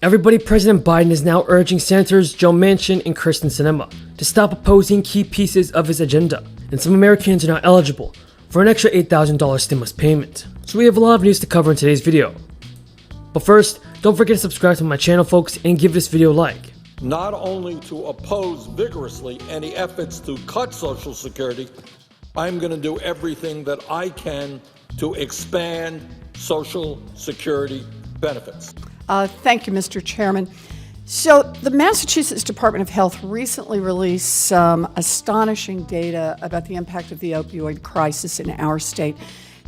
Everybody, President Biden is now urging Senators Joe Manchin and Kyrsten Sinema to stop opposing key pieces of his agenda, and some Americans are now eligible for an extra $8,000 stimulus payment. So we have a lot of news to cover in today's video. But first, don't forget to subscribe to my channel, folks, and give this video a like. Not only to oppose vigorously any efforts to cut Social Security, I'm going to do everything that I can to expand Social Security benefits. Thank you, Mr. Chairman. So the Massachusetts Department of Health recently released some astonishing data about the impact of the opioid crisis in our state.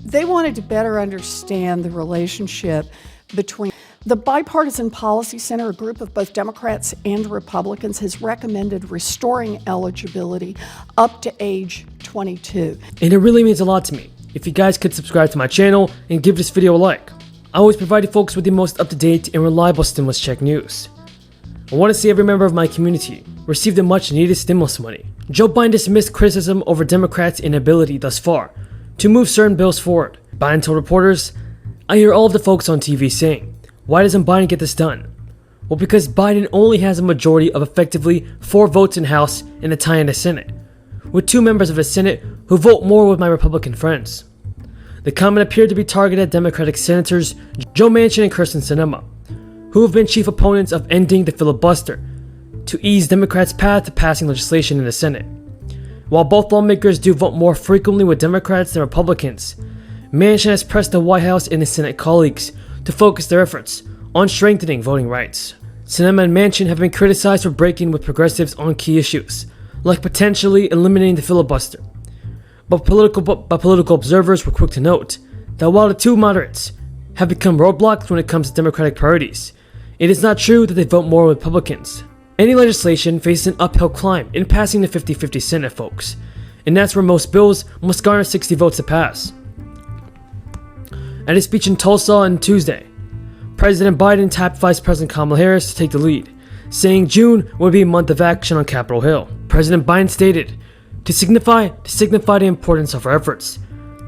They wanted to better understand the relationship between the Bipartisan Policy Center, a group of both Democrats and Republicans, has recommended restoring eligibility up to age 22. And it really means a lot to me if you guys could subscribe to my channel and give this video a like. I always provide you folks with the most up-to-date and reliable stimulus check news. I want to see every member of my community receive the much-needed stimulus money. Joe Biden dismissed criticism over Democrats' inability thus far to move certain bills forward. Biden told reporters, "I hear all of the folks on TV saying, why doesn't Biden get this done? Well, because Biden only has a majority of effectively 4 votes in the House and a tie in the Senate, with 2 members of the Senate who vote more with my Republican friends." The comment appeared to be targeted at Democratic Senators Joe Manchin and Kyrsten Sinema, who have been chief opponents of ending the filibuster to ease Democrats' path to passing legislation in the Senate. While both lawmakers do vote more frequently with Democrats than Republicans, Manchin has pressed the White House and his Senate colleagues to focus their efforts on strengthening voting rights. Sinema and Manchin have been criticized for breaking with progressives on key issues, like potentially eliminating the filibuster. But political observers were quick to note that while the two moderates have become roadblocks when it comes to Democratic priorities, it is not true that they vote more with Republicans. Any legislation faces an uphill climb in passing the 50-50 Senate, folks, and that's where most bills must garner 60 votes to pass. At his speech in Tulsa on Tuesday, President Biden tapped Vice President Kamala Harris to take the lead, saying June would be a month of action on Capitol Hill. President Biden stated, to signify the importance of our efforts.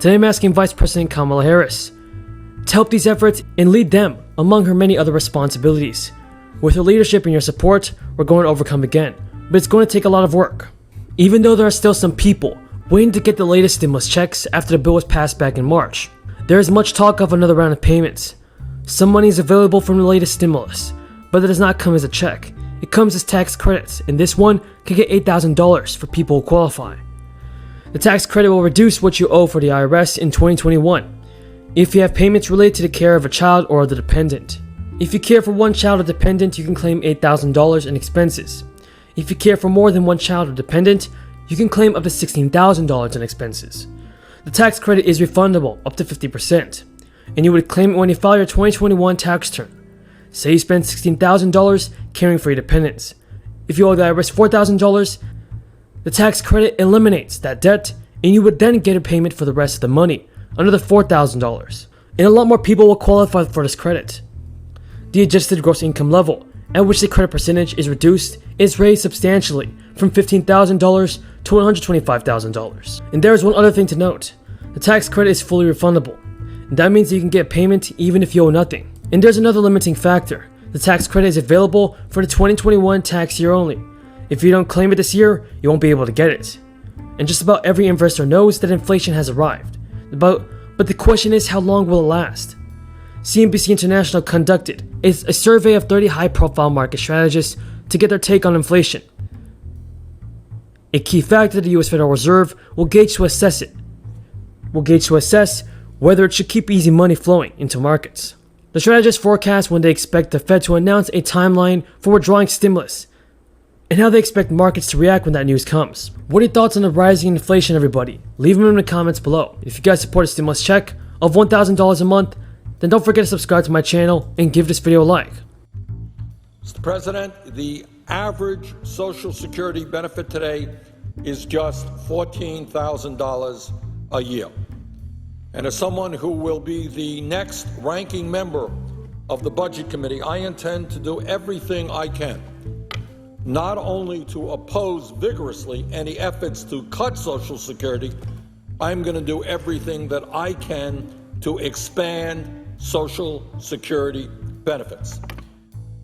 Today I'm asking Vice President Kamala Harris to help these efforts and lead them among her many other responsibilities. With her leadership and your support, we're going to overcome again, but it's going to take a lot of work. Even though there are still some people waiting to get the latest stimulus checks after the bill was passed back in March, there is much talk of another round of payments. Some money is available from the latest stimulus, but that does not come as a check. It comes as tax credits, and this one can get $8,000 for people who qualify. The tax credit will reduce what you owe for the IRS in 2021 if you have payments related to the care of a child or other dependent. If you care for one child or dependent, you can claim $8,000 in expenses. If you care for more than one child or dependent, you can claim up to $16,000 in expenses. The tax credit is refundable up to 50%, and you would claim it when you file your 2021 tax return. Say you spend $16,000 caring for your dependents. If you owe the IRS $4,000, the tax credit eliminates that debt, and you would then get a payment for the rest of the money, another $4,000. And a lot more people will qualify for this credit. The adjusted gross income level, at which the credit percentage is reduced, is raised substantially from $15,000 to $125,000. And there is one other thing to note. The tax credit is fully refundable. And that means that you can get payment even if you owe nothing. And there's another limiting factor. The tax credit is available for the 2021 tax year only. If you don't claim it this year, you won't be able to get it. And just about every investor knows that inflation has arrived. But the question is, how long will it last? CNBC International conducted a survey of 30 high-profile market strategists to get their take on inflation. A key factor the U.S. Federal Reserve will gauge to assess whether it should keep easy money flowing into markets. The strategists forecast when they expect the Fed to announce a timeline for withdrawing stimulus, and how they expect markets to react when that news comes. What are your thoughts on the rising inflation, everybody? Leave them in the comments below. If you guys support a stimulus check of $1,000 a month, then don't forget to subscribe to my channel and give this video a like. Mr. President, the average Social Security benefit today is just $14,000 a year. And as someone who will be the next ranking member of the Budget Committee, I intend to do everything I can, not only to oppose vigorously any efforts to cut Social Security, I'm going to do everything that I can to expand Social Security benefits.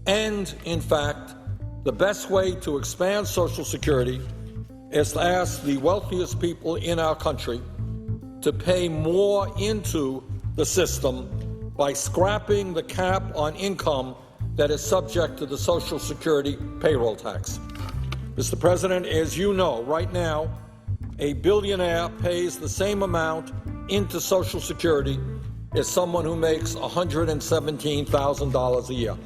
And, in fact, the best way to expand Social Security is to ask the wealthiest people in our country to pay more into the system by scrapping the cap on income that is subject to the Social Security payroll tax. Mr. President, as you know, right now, a billionaire pays the same amount into Social Security as someone who makes $117,000 a year.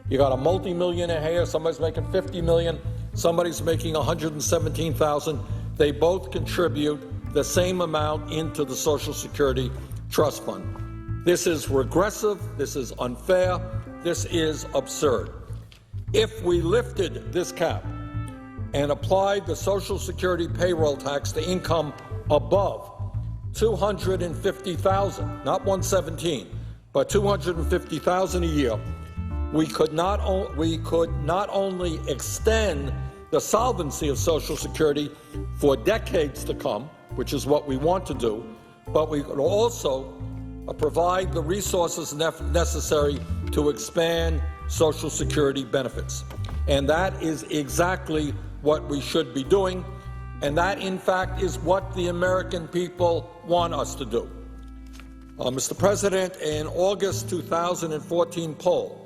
You got a multimillionaire here, somebody's making $50 million, somebody's making $117,000. They both contribute the same amount into the Social Security Trust Fund. This is regressive, this is unfair, this is absurd. If we lifted this cap and applied the Social Security payroll tax to income above $250,000, not $117,000, but $250,000 a year, we could not only extend the solvency of Social Security for decades to come, which is what we want to do, but we could also provide the resources necessary to expand Social Security benefits. And that is exactly what we should be doing, and that, in fact, is what the American people want us to do. Mr. President, an August 2014 poll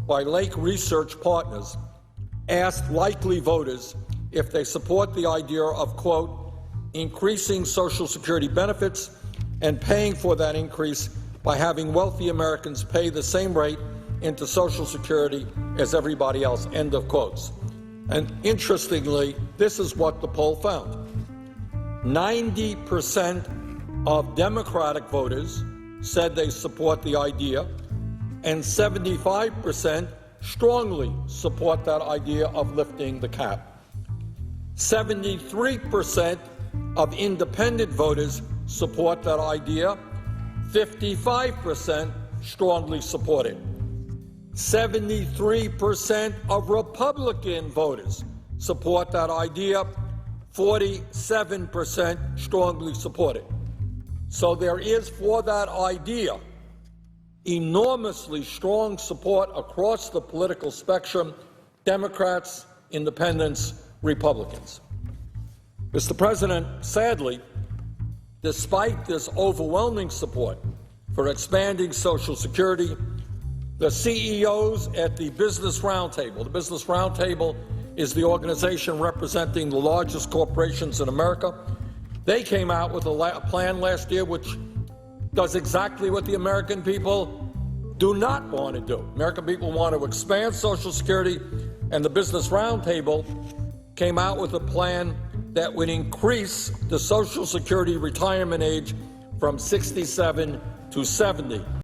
by Lake Research Partners asked likely voters if they support the idea of, quote, increasing Social Security benefits and paying for that increase by having wealthy Americans pay the same rate into Social Security as everybody else, end of quotes. And interestingly, this is what the poll found. 90% of Democratic voters said they support the idea, and 75% strongly support that idea of lifting the cap. 73% of independent voters support that idea. 55% strongly support it. 73% of Republican voters support that idea. 47% strongly support it. So there is, for that idea, enormously strong support across the political spectrum: Democrats, Independents, Republicans. Mr. President, sadly, despite this overwhelming support for expanding Social Security, the CEOs at the Business Roundtable — the Business Roundtable is the organization representing the largest corporations in America — they came out with a plan last year which does exactly what the American people do not want to do. American people want to expand Social Security, and the Business Roundtable came out with a plan that would increase the Social Security retirement age from 67 to 70.